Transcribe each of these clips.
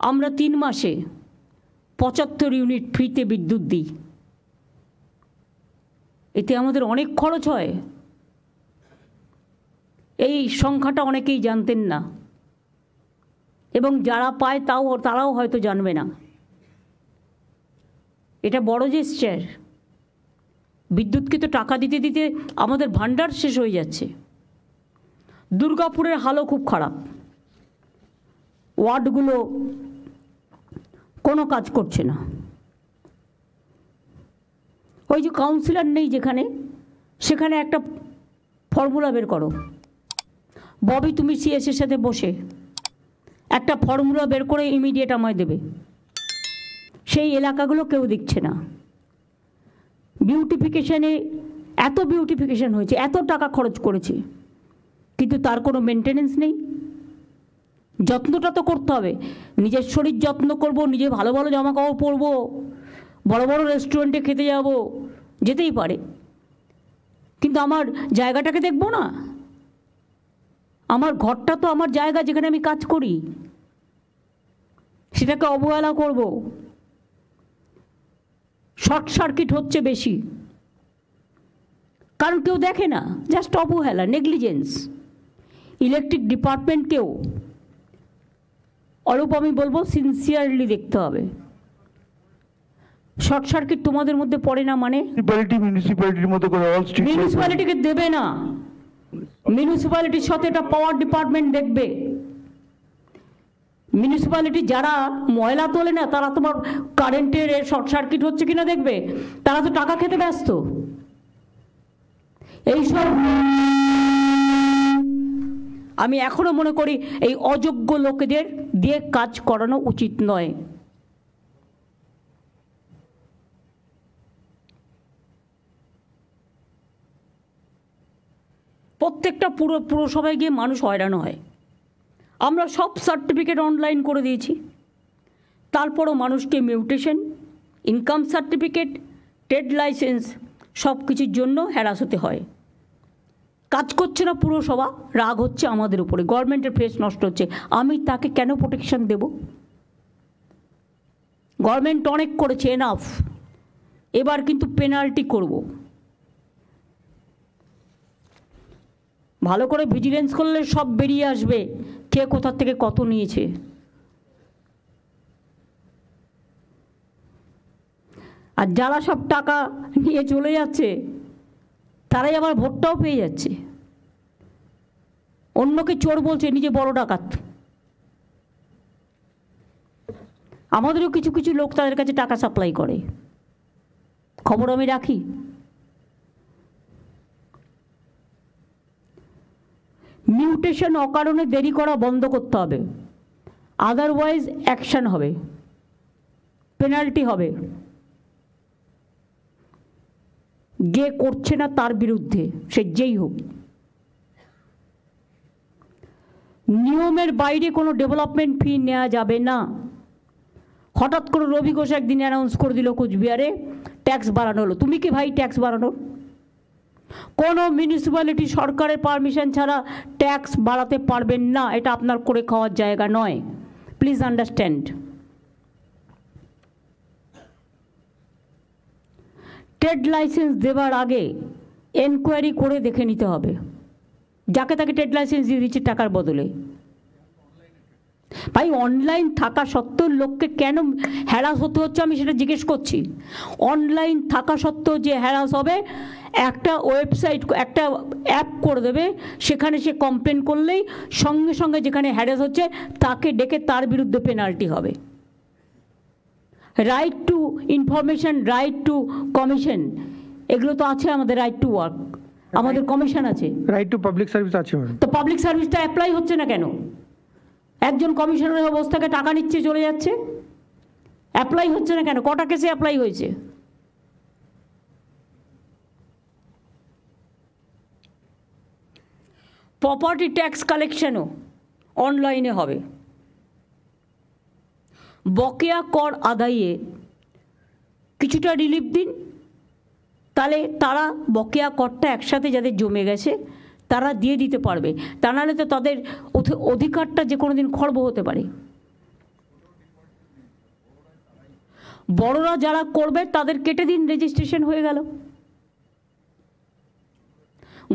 আমরা 3 মাসে 75 ইউনিট ফ্রিতে বিদ্যুৎ দিই। এতে আমাদের অনেক খরচ হয়। এই সংখ্যাটা অনেকেই জানতেন না, এবং যারা পায় তারাও হয়তো জানবে না। এটা বড় জেস্চার। বিদ্যুৎকে তো টাকা দিতে দিতে আমাদের ভান্ডার শেষ হয়ে যাচ্ছে। দুর্গাপুরের হালও খুব খারাপ। ওয়ার্ডগুলো কোনো কাজ করছে না। ওই যে কাউন্সিলর নেই যেখানে, সেখানে একটা ফর্মুলা বের করো। ববি, তুমি সিএসের সাথে বসে একটা ফর্মুলা বের করে ইমিডিয়েট আমায় দেবে। সেই এলাকাগুলো কেউ দেখছে না। বিউটিফিকেশানে এত বিউটিফিকেশান হয়েছে, এত টাকা খরচ করেছে, কিন্তু তার কোনো মেনটেনেন্স নেই। যত্নটা তো করতে হবে। নিজের শরীর যত্ন করব, নিজে ভালো ভালো জামা কাপড় পরবো, বড় বড় রেস্টুরেন্টে খেতে যাব, যেতেই পারে, কিন্তু আমার জায়গাটাকে দেখব না। আমার ঘরটা তো আমার জায়গা, যেখানে আমি কাজ করি, সেটাকে অবহেলা করব। শর্ট সার্কিট হচ্ছে বেশি, কারণ কেউ দেখে না, জাস্ট অবহেলা, নেগলিজেন্স। ইলেকট্রিক ডিপার্টমেন্টকেও অল্প আমি বলবো সিনসিয়ারলি দেখতে হবে। শর্ট সার্কিট তোমাদের মধ্যে পড়ে না মানে? মিউনিসিপ্যালিটিকে দেবে না। মিউনিসিপ্যালিটির সাথে এটা পাওয়ার ডিপার্টমেন্ট দেখবে। মিউনিসিপ্যালিটি যারা ময়লা তোলে না, তারা তোমার কারেন্টের শর্ট সার্কিট হচ্ছে কিনা দেখবে। তারা তো টাকা খেতে ব্যস্ত। এইসব আমি এখনো মনে করি এই অযোগ্য লোকেদের দিয়ে কাজ করানো উচিত নয়। প্রত্যেকটা পুরসভায় গিয়ে মানুষ হয়রান হয়। আমরা সব সার্টিফিকেট অনলাইন করে দিয়েছি, তারপরও মানুষকে mutation, income certificate, trade licence সব কিছুর জন্য হ্যারাস হতে হয়। কাজ করছে না পুরসভা, রাগ হচ্ছে আমাদের উপরে, গভর্নমেন্টের ফেস নষ্ট হচ্ছে। আমি তাকে কেন প্রোটেকশন দেব? গভর্নমেন্ট অনেক করেছে, এনাফ। এবার কিন্তু পেনাল্টি করব। ভালো করে ভিজিলেন্স করলে সব বেরিয়ে আসবে কে কোথা থেকে কত নিয়েছে। আর যারা সব টাকা নিয়ে চলে যাচ্ছে, তারাই আবার ভোটটাও পেয়ে যাচ্ছে। অন্যকে চোর বলছে, নিজে বড় ডাকাত। আমাদেরও কিছু কিছু লোক তাদের কাছে টাকা সাপ্লাই করে, খবর আমি রাখি। মিউটেশন অকারণে দেরি করা বন্ধ করতে হবে, আদারওয়াইজ অ্যাকশন হবে, পেনাল্টি হবে। যে করছে না তার বিরুদ্ধে, সে যেই হোক। নিয়মের বাইরে কোনো ডেভেলপমেন্ট ফি নেওয়া যাবে না। হঠাৎ করে রবি ঘোষ একদিন অ্যানাউন্স করে দিল কোচবিহারে ট্যাক্স বাড়ানো হলো। তুমি কি ভাই ট্যাক্স বাড়ানোর? কোনো মিউনিসিপ্যালিটি সরকারের পারমিশন ছাড়া ট্যাক্স বাড়াতে পারবেন না। এটা আপনার করে খাওয়ার জায়গা নয়, প্লিজ আন্ডারস্ট্যান্ড। ট্রেড লাইসেন্স দেওয়ার আগে এনকোয়ারি করে দেখে নিতে হবে যাকে তাকে ট্রেড লাইসেন্স দিয়ে দিচ্ছে টাকার বদলে। ভাই, অনলাইন থাকা সত্ত্বেও লোককে কেন হ্যারাস হতে হচ্ছে আমি সেটা জিজ্ঞেস করছি। অনলাইন থাকা সত্ত্বেও যে হ্যারাস হবে, একটা ওয়েবসাইট, একটা অ্যাপ করে দেবে, সেখানে সে কমপ্লেন করলেই সঙ্গে সঙ্গে যেখানে হ্যারাস হচ্ছে তাকে ডেকে তার বিরুদ্ধে পেনাল্টি হবে। Right two information, right two commission, এগুলো তো আছে আমাদের। রাইট টু ওয়ার্ক, আমাদের কমিশন আছে। রাইট টু পাবলিক সার্ভিস আছে। তো পাবলিক সার্ভিসটা অ্যাপ্লাই হচ্ছে না কেন? একজন কমিশনারের অবস্থাকে টাকা নিচ্ছে, চলে যাচ্ছে, অ্যাপ্লাই হচ্ছে না কেন? কটা কেসে অ্যাপ্লাই হয়েছে? প্রপার্টি ট্যাক্স কালেকশনও অনলাইনে হবে। বকেয়া কর আদায়ে কিছুটা রিলিফ দিন, তাহলে তারা বকেয়া করটা একসাথে যাদের জমে গেছে তারা দিয়ে দিতে পারবে। তা নাহলে তো তাদের অধিকারটা যে কোনো দিন খর্ব হতে পারে। বড়রা যারা করবে তাদের কেটে দিন, রেজিস্ট্রেশন হয়ে গেল।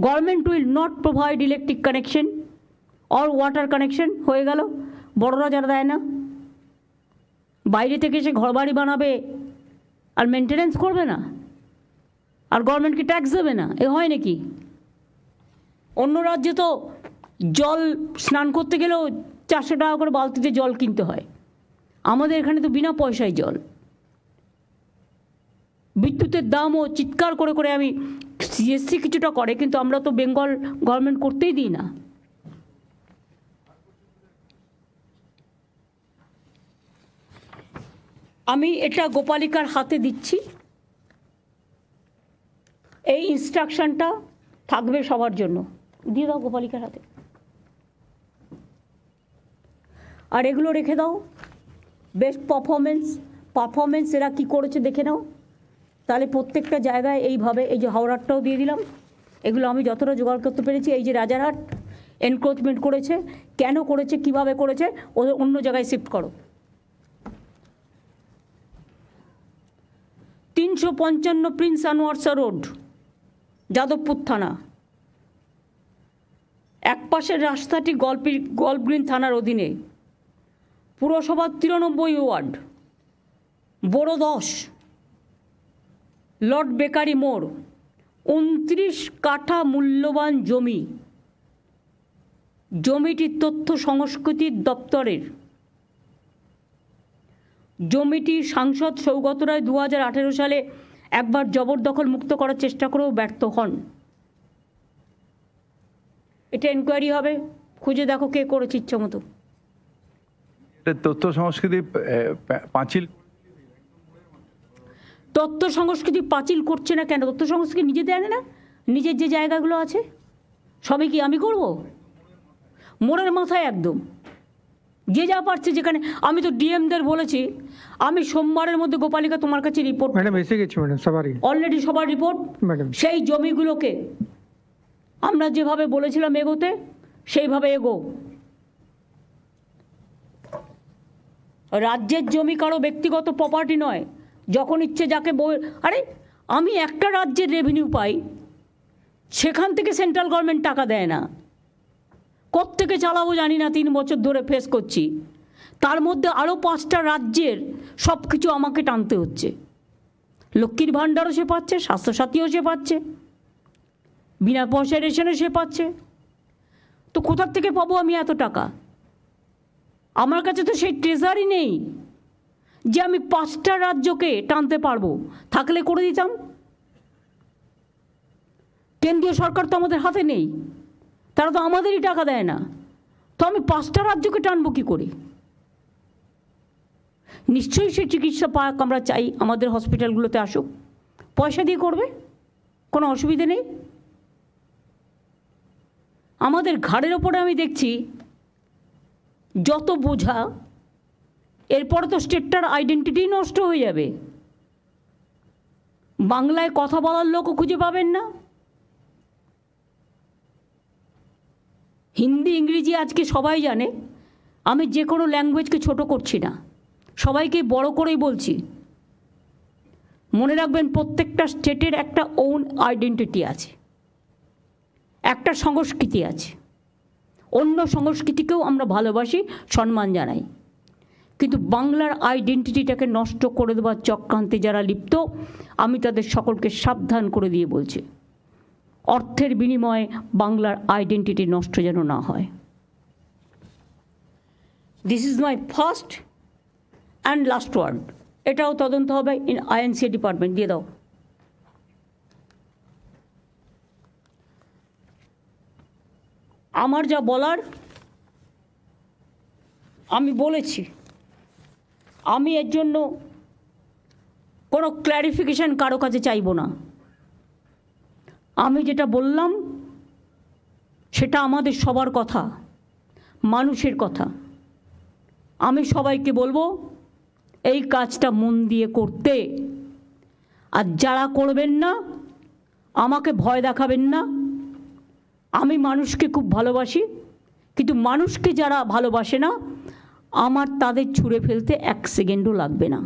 Government will not provide electric connection or water connection, হয়ে গেল। বড়রা যারা দেয় না, বাইরে থেকে এসে ঘরবাড়ি বানাবে আর মেনটেনেন্স করবে না, আর গভর্নমেন্টকে ট্যাক্স দেবে না, এ হয় নাকি? অন্য রাজ্যে তো জল স্নান করতে গেলেও 400 টাকা করে বালতিতে জল কিনতে হয়, আমাদের এখানে তো বিনা পয়সায় জল। বিদ্যুতের দামও চিৎকার করে করে, আমি সিএসসি কিছুটা করে, কিন্তু আমরা তো বেঙ্গল গভর্নমেন্ট করতেই দিই না। আমি এটা গোপালিকার হাতে দিচ্ছি, এই ইনস্ট্রাকশনটা থাকবে সবার জন্য, দিয়ে দাও গোপালিকার হাতে। আর এগুলো রেখে দাও, বেস্ট পারফরমেন্স এরা কী করেছে দেখে নাও। তাহলে প্রত্যেকটা জায়গায় এইভাবে, এই যে হাওড়ারটাও দিয়ে দিলাম, এগুলো আমি যতটা জোগাড় করতে পেরেছি। এই যে রাজারহাট এনক্রোচমেন্ট করেছে, কেন করেছে, কিভাবে করেছে, ওদের অন্য জায়গায় শিফট করো। 355 প্রিন্স আনোয়ারসা রোড, যাদবপুর থানা। এক পাশের রাস্তাটি গল্ফ গ্রিন থানার অধীনে, পুরসভার 93 ওয়ার্ড, বড় 10, লর্ড বেকারি মোড়, 29 কাঠা মূল্যবান জমি। জমিটি তথ্য সংস্কৃতি দপ্তরের। জমিটি সাংসদ সৌগত রায় 2018 সালে একবার জবরদখল মুক্ত করার চেষ্টা করেও ব্যর্থ হন। এটা এনকোয়ারি হবে, খুঁজে দেখো কে করেছে ইচ্ছা মতো। তথ্য সংস্কৃতি পাঁচিল, তথ্য সংস্কৃতি পাঁচিল করছে না কেন? তথ্য সংস্কৃতি নিজে দেয় না, নিজের যে জায়গাগুলো আছে সবই কি আমি করব? মোড়ের মাথায় একদম, যে যা পারছে যেখানে। আমি তো ডিএমদের বলেছি, আমি সোমবারের মধ্যে গোপালিকা তোমার কাছে রিপোর্ট, ম্যাডাম এসে গেছি ম্যাডাম, সবারই অলরেডি সবার রিপোর্ট। ম্যাডাম সেই জমিগুলোকে আমরা যেভাবে বলেছিলাম এগোতে, সেইভাবে এগো। রাজ্যের জমি কারো ব্যক্তিগত প্রপার্টি নয়, যখন ইচ্ছে যাকে আরে আমি একটা রাজ্যের রেভিনিউ পাই, সেখান থেকে সেন্ট্রাল গভর্নমেন্ট টাকা দেয় না। কোত্থেকে চালাবো জানি না, 3 বছর ধরে ফেস করছি। তার মধ্যে আরও 5টা রাজ্যের সব কিছু আমাকে টানতে হচ্ছে। লক্ষ্মীর ভাণ্ডারও সে পাচ্ছে, স্বাস্থ্যসাথীও সে পাচ্ছে, বিনা পয়সায় রেশনও সে পাচ্ছে। তো কোথার থেকে পাবো আমি এত টাকা? আমার কাছে তো সেই ট্রেজারই নেই যে আমি 5টা রাজ্যকে টানতে পারবো। থাকলে করে দিতাম। কেন্দ্রীয় সরকার তো আমাদের হাতে নেই, তারা তো আমাদেরই টাকা দেয় না। তো আমি 5টা রাজ্যকে টানবো কী করে? নিশ্চয়ই সে চিকিৎসা পাক আমরা চাই, আমাদের হসপিটালগুলোতে আসুক, পয়সা দিয়ে করবে, কোনো অসুবিধে নেই। আমাদের ঘাড়ের ওপরে আমি দেখছি যত বোঝা, এরপরে তো স্টেটটার আইডেন্টিটি নষ্ট হয়ে যাবে। বাংলায় কথা বলার লোকও খুঁজে পাবেন না। হিন্দি ইংরেজি আজকে সবাই জানে। আমি যে কোনো ল্যাঙ্গুয়েজকে ছোট করছি না, সবাইকে বড় করেই বলছি। মনে রাখবেন, প্রত্যেকটা স্টেটের একটা ওন আইডেন্টিটি আছে, একটা সংস্কৃতি আছে। অন্য সংস্কৃতিকেও আমরা ভালোবাসি, সম্মান জানাই, কিন্তু বাংলার আইডেন্টিটিটাকে নষ্ট করে দেওয়ার চক্রান্তে যারা লিপ্ত, আমি তাদের সকলকে সাবধান করে দিয়ে বলছি, অর্থের বিনিময়ে বাংলার আইডেন্টিটি নষ্ট যেন না হয়। This is my first and last word. এটাও তদন্ত হবে ইন আইএনসি ডিপার্টমেন্ট। দিয়ে দাও। আমার যা বলার আমি বলেছি। আমি এর জন্য কোনো ক্ল্যারিফিকেশান কারো কাছে চাইব না। আমি যেটা বললাম সেটা আমাদের সবার কথা, মানুষের কথা। আমি সবাইকে বলবো এই কাজটা মন দিয়ে করতে। আর যারা করবেন না, আমাকে ভয় দেখাবেন না। আমি মানুষকে খুব ভালোবাসি, কিন্তু মানুষকে যারা ভালোবাসে না, আমার তাদের ছুঁড়ে ফেলতে 1 সেকেন্ডও লাগবে না।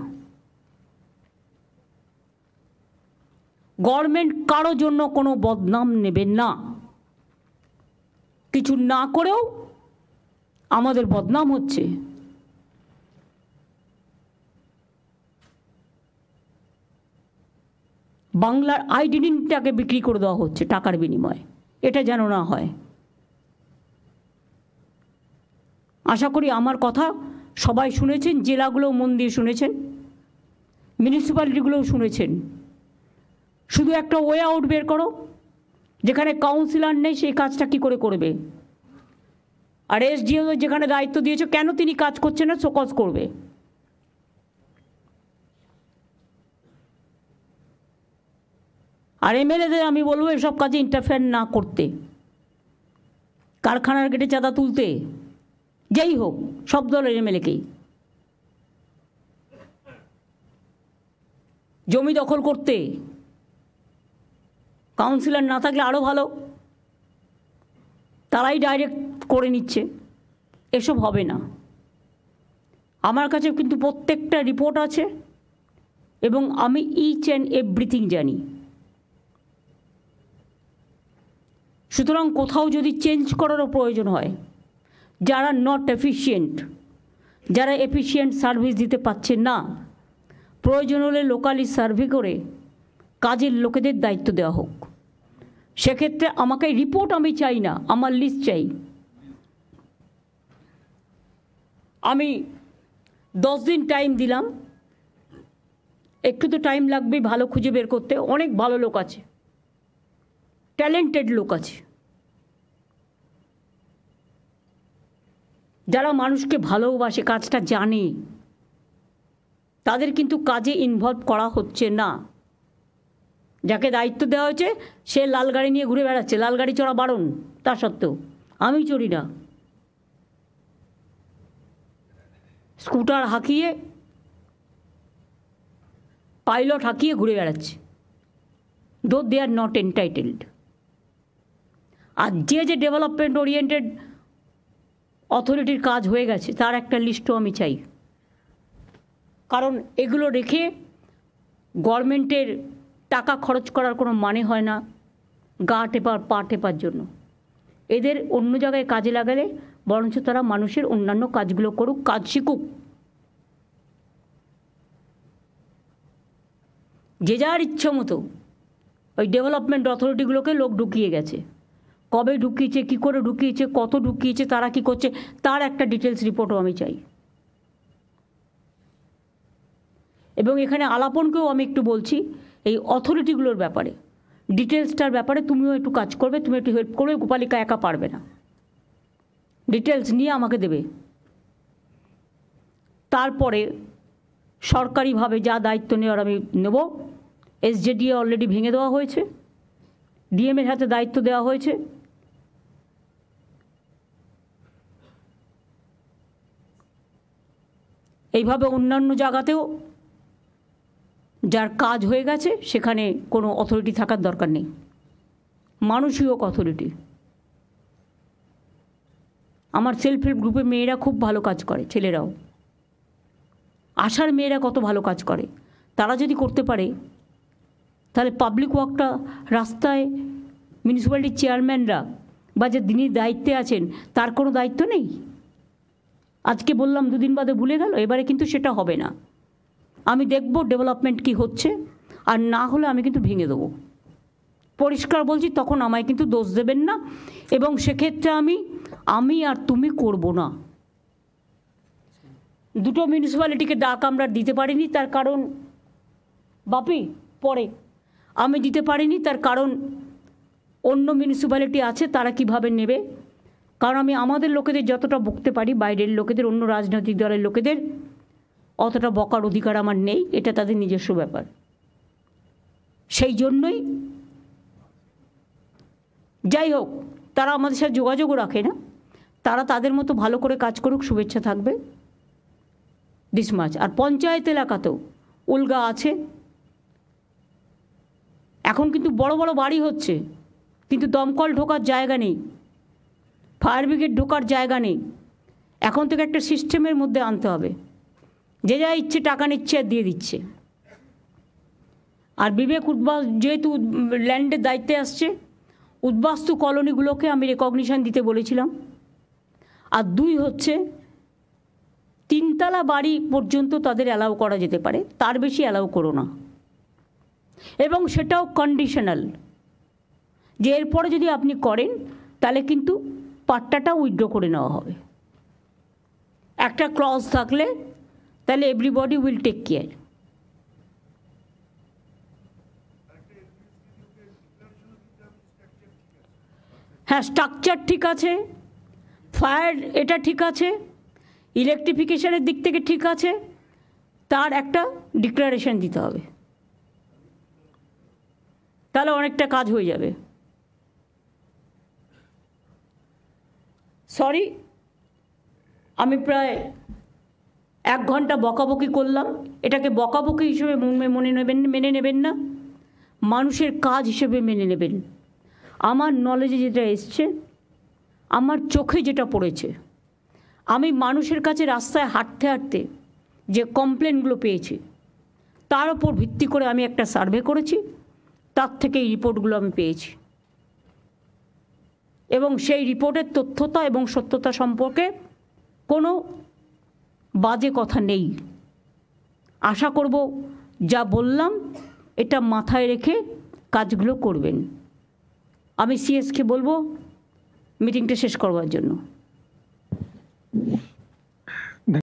গভর্নমেন্ট কারো জন্য কোনো বদনাম নেবেন না। কিছু না করেও আমাদের বদনাম হচ্ছে। বাংলার আইডেন্টিটিটাকে বিক্রি করে দেওয়া হচ্ছে টাকার বিনিময়ে, এটা যেন না হয়। আশা করি আমার কথা সবাই শুনেছেন, জেলাগুলোও মন দিয়ে শুনেছেন, মিউনিসিপ্যালিটিগুলোও শুনেছেন। শুধু একটা ওয়ে আউট বের করো, যেখানে কাউন্সিলর নেই সেই কাজটা কি করে করবে। আর এসডিও যেখানে দায়িত্ব দিয়েছে, কেন তিনি কাজ করছেন না, শোকজ করবে। আর এমএলএদের আমি বলবো এসব কাজে ইন্টারফেয়ার না করতে। কারখানার গেটে চাঁদা তুলতে, যেই হোক, সব দলের এমএলএকেই জমি দখল করতে, কাউন্সিলর না থাকলে আরও ভালো, তারাই ডাইরেক্ট করে নিচ্ছে। এসব হবে না। আমার কাছে কিন্তু প্রত্যেকটা রিপোর্ট আছে এবং আমি ইচ অ্যান্ড এভরিথিং জানি। সুতরাং কোথাও যদি চেঞ্জ করারও প্রয়োজন হয়, যারা নট এফিশিয়েন্ট, যারা এফিশিয়েন্ট সার্ভিস দিতে পারছেন না, প্রয়োজন হলে লোকালি সার্ভে করে কাজের লোকেদের দায়িত্ব দেওয়া হোক। সেক্ষেত্রে আমাকে রিপোর্ট আমি চাই না, আমার লিস্ট চাই। আমি 10 দিন টাইম দিলাম, একটু তো টাইম লাগবে ভালো খুঁজে বের করতে। অনেক ভালো লোক আছে, ট্যালেন্টেড লোক আছে, যারা মানুষকে ভালোবাসে, কাজটা জানে, তাদের কিন্তু কাজে ইনভলভ করা হচ্ছে না। যাকে দায়িত্ব দেওয়া হয়েছে সে লাল গাড়ি নিয়ে ঘুরে বেড়াচ্ছে, লাল গাড়ি চড়া বারণ, তা সত্ত্বেও আমি চড়ি না। স্কুটার হাঁকিয়ে, পাইলট হাঁকিয়ে ঘুরে বেড়াচ্ছে, দো দে আর নট এন্টাইটেলড। আর যে ডেভেলপমেন্ট ওরিয়েন্টেড অথরিটির কাজ হয়ে গেছে, তার একটা লিস্টও আমি চাই। কারণ এগুলো রেখে গভর্নমেন্টের টাকা খরচ করার কোনো মানে হয় না গা টেপার পা টেপার জন্য। এদের অন্য জায়গায় কাজে লাগালে বরঞ্চ তারা মানুষের অন্যান্য কাজগুলো করুক, কাজ শিখুক। যে যার ইচ্ছা মতো ওই ডেভেলপমেন্ট অথরিটিগুলোকে লোক ঢুকিয়ে গেছে। কবে ঢুকিয়েছে, কী করে ঢুকিয়েছে, কত ঢুকিয়েছে, তারা কি করছে, তার একটা ডিটেলস রিপোর্টও আমি চাই। এবং এখানে আলাপনকেও আমি একটু বলছি, এই অথরিটিগুলোর ব্যাপারে, ডিটেলসটার ব্যাপারে তুমিও একটু কাজ করবে, তুমি একটু হেল্প করবে। গোপালিকা একা পারবে না, ডিটেলস নিয়ে আমাকে দেবে। তারপরে সরকারিভাবে যা দায়িত্ব নেওয়ার আমি নেব। এসজেডিএ অলরেডি ভেঙে দেওয়া হয়েছে, ডিএমের হাতে দায়িত্ব দেওয়া হয়েছে। এইভাবে অন্যান্য জায়গাতেও যার কাজ হয়ে গেছে সেখানে কোনো অথরিটি থাকার দরকার নেই, মানুষই হোক অথরিটি। আমার সেলফ হেল্প গ্রুপে মেয়েরা খুব ভালো কাজ করে, ছেলেরাও। আশার মেয়েরা কত ভালো কাজ করে, তারা যদি করতে পারে তাহলে পাবলিক ওয়ার্কটা রাস্তায় মিউনিসিপ্যালিটির চেয়ারম্যানরা বা যে যিনি দায়িত্বে আছেন তার কোনো দায়িত্ব নেই। আজকে বললাম, দুদিন বাদে ভুলে গেল, এবারে কিন্তু সেটা হবে না। আমি দেখব ডেভেলপমেন্ট কি হচ্ছে, আর না হলে আমি কিন্তু ভেঙে দেবো। পরিষ্কার বলছি, তখন আমায় কিন্তু দোষ দেবেন না। এবং সেক্ষেত্রে আমি আর তুমি করব না। দুটো মিউনিসিপ্যালিটিকে ডাক আমরা দিতে পারিনি, তার কারণ বাপি পরে আমি দিতে পারিনি, তার কারণ অন্য মিউনিসিপ্যালিটি আছে, তারা কিভাবে নেবে। কারণ আমি আমাদের লোকেদের যতটা বকতে পারি, বাইরের লোকেদের, অন্য রাজনৈতিক দলের লোকেদের অতটা বকার অধিকার আমার নেই, এটা তাদের নিজস্ব ব্যাপার। সেই জন্যই যাই হোক, তারা আমাদের সাথে যোগাযোগও রাখে না, তারা তাদের মতো ভালো করে কাজ করুক, শুভেচ্ছা থাকবে, দিস মাচ। আর পঞ্চায়েত এলাকাতেও উলগা আছে। এখন কিন্তু বড় বড় বাড়ি হচ্ছে, কিন্তু দমকল ঢোকার জায়গা নেই, ফায়ার ব্রিগেড ঢোকার জায়গা নেই। এখন থেকে একটা সিস্টেমের মধ্যে আনতে হবে। যে যা ইচ্ছে টাকা নিচ্ছে আর দিয়ে দিচ্ছে। আর বিবেক উদ্বাস যেহেতু ল্যান্ডের দায়িত্বে আসছে, উদ্বাস্তু কলোনিগুলোকে আমি রেকগনিশন দিতে বলেছিলাম। আর 2 হচ্ছে 3 তলা বাড়ি পর্যন্ত তাদের অ্যালাউ করা যেতে পারে, তার বেশি অ্যালাউ করো না। এবং সেটাও কন্ডিশনাল, যে এরপরে যদি আপনি করেন তাহলে কিন্তু পাট্টাটা উইথড্র করে নেওয়া হবে। একটা ক্লজ থাকলে তাহলে এভরিবডি উইল টেক কেয়ার। হ্যাঁ, স্ট্রাকচার ঠিক আছে, ফায়ার এটা ঠিক আছে, ইলেকট্রিফিকেশনের দিক থেকে ঠিক আছে, তার একটা ডিক্লারেশন দিতে হবে, তাহলে অনেকটা কাজ হয়ে যাবে। সরি, আমি প্রায় 1 ঘন্টা বকাবকি করলাম। এটাকে বকাবকি হিসেবে মেনে নেবেন না, মানুষের কাজ হিসেবে মেনে নেবেন। আমার নলেজে যেটা এসছে, আমার চোখে যেটা পড়েছে, আমি মানুষের কাছে রাস্তায় হাঁটতে হাঁটতে যে কমপ্লেনগুলো পেয়েছি তার ওপর ভিত্তি করে আমি একটা সার্ভে করেছি, তার থেকে এই রিপোর্টগুলো আমি পেয়েছি। এবং সেই রিপোর্টের তথ্যতা এবং সত্যতা সম্পর্কে কোনো বাজে কথা নেই। আশা করব যা বললাম এটা মাথায় রেখে কাজগুলো করবেন। আমি সিএসকে বলবো মিটিংটা শেষ করবার জন্য।